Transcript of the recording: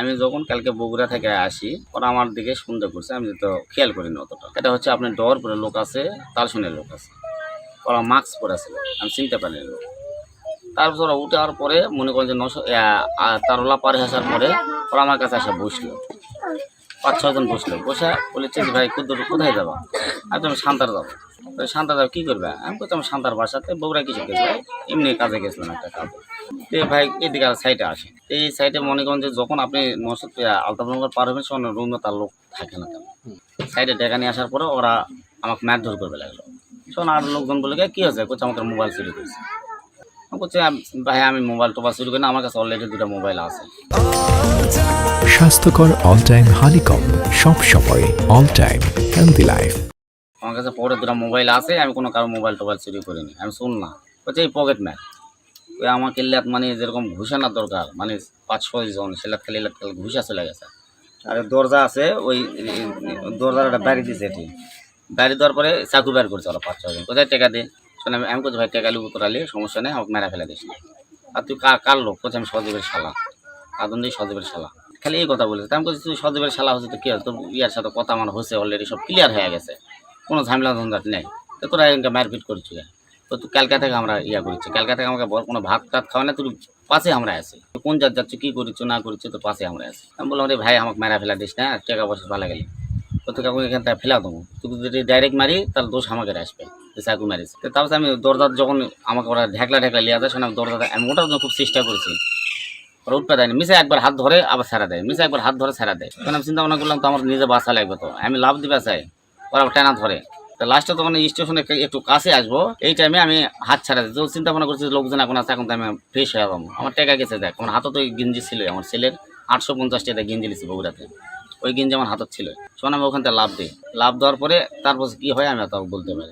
আমি যখন কালকে বগুড়া থেকে আসি ওরা আমার দিকে সন্দেহ করছে, আমি তো খেয়াল করিনি অতটা। এটা হচ্ছে আপনার ডর পরে লোক আছে, তালসনের লোক আছে, ওরা মাস্ক পরে ছিল, আমি চিনতে পারিনি লোক। তারপর ওরা উঠে যাওয়ার পরে মনে করেন যে তারলা পারে আসার পরে ওরা আমার কাছে এসে বসলো, 5-6 জন বসলো, বসে বলেছে যে ভাই কোথায় যাবো? আর তুমি শান্তার যাবো। শান্তা যাবো কী করবে? আমি বলছি আমি শান্তার বাসাতে বগুড়া কিছু গেছিল, এমনি কাজে গেছিলাম একটা কাজে। তো ভাই এদিকে সাইডে আসে, এই সাইডে মনে করেন যে যখন আপনি আলতাফনগর পার হবেন তখন রুমে তার লোক থাকে না কেন। সাইডে ডেকা নিয়ে আসার পরে ওরা আমাকে মারধর করবে লাগলো। তখন আর লোকজন বলে কী হয়েছে? করছে আমাকে মোবাইল চুরি করেছে। আমি বলছি ভাই আমি মোবাইল টোবাইল চুরি করি না, আমার কাছে অলরেডি 2টা মোবাইল আছে। স্বাস্থ্যকর অল টাইম হানিকম, সব সময় অল টাইম হেলদি লাইফ। আমার কাছে পরে 2টা মোবাইল আছে, আমি কোনো কারো মোবাইল টোবাইল চুরি করিনি, আমি শুন না। বলছে এই পকেট ম্যান ওই আমাকে লেট মানে যেরকম ঘুষানোর দরকার, মানে 5-6 জন সেলাত খেলে ঘুষা চলে গেছে। আর দরজা আছে, ওই দরজার একটা বাড়ি দিয়েছে, এটি বাড়ি দেওয়ার পরে চাকু বের করছে ওরা 5-6 জন। কোথায় টাকা দিয়ে শোনে, আমি করছি ভাই টাকা লিখু তোরালি সমস্যা নেই, আমাকে মেরা ফেলে দিস না। আর তুই কার লোক? করছে আমি সজীবের শালা, আদম দিয়ে সজীবের শালা, খালি এই কথা বলেছে। আমি বলছি তুই সজীবের শালা হচ্ছে তো কী আছে, তোর ইয়ার সাথে কথা আমার হচ্ছে অলরেডি, সব ক্লিয়ার হয়ে গেছে, কোনো ঝামেলা ঝঞ্ঝাট নেই, তো তোরা এখানকে মারপিট করছি। তো তুই ক্যালকা থেকে আমরা করছি, ক্যালকা থেকে আমাকে বল কোনো ভাত টাত খাওয়া না, তোর পাশে আমরা আছি, কোন জাত যাচ্ছ কী করছো না করছো, তোর পাশে আমরা আছি। আমি বললাম রে ভাই আমাকে মেরা ফেলা দিস না, টাকা পয়সা ভালো গেলে তো তোকে এখান থেকে ফেলা দেবো, তুই যদি ডাইরেক্ট মারি তাহলে দোষ আমাকে আসবে, চাকু মারিস। তারপর আমি দরজার যখন আমাকে ওরা ঢেকলা লিয়া যায়, শোনা দরজাটা আমি ওটার জন্য খুব চেষ্টা করেছি, ওরা উঠতে দেয়নি। মিশে একবার হাত ধরে আবার ছাড়া দেয়, মিশে একবার হাত ধরে ছাড়া দেয়। তখন আমি চিন্তা ভাবনা করলাম তো আমার নিজে বাঁচা লাগবে, তো আমি লাভ দিবে চাই, ওরা টানা ধরে। তো লাস্টে তখন স্টেশনে একটু কাছে আসবো, এই টাইমে আমি হাত ছাড়া দিই। তো চিন্তা ভাবনা করছি লোকজন এখন আছে, এখন তো আমি ফ্রেশ হয়ে যাবো, আমার টাকা গেছে। দেখ আমার হাতে তো ওই গেঞ্জি ছিল, আমার ছেলের 850 টাকা গেঞ্জি লিছি বগুড়াতে, ওই গেঞ্জি আমার হাতত ছিল। শোন আমি ওখান থেকে লাভ দিই, লাভ দেওয়ার পরে তারপর কী হয় আমি তাও বলতে পারি।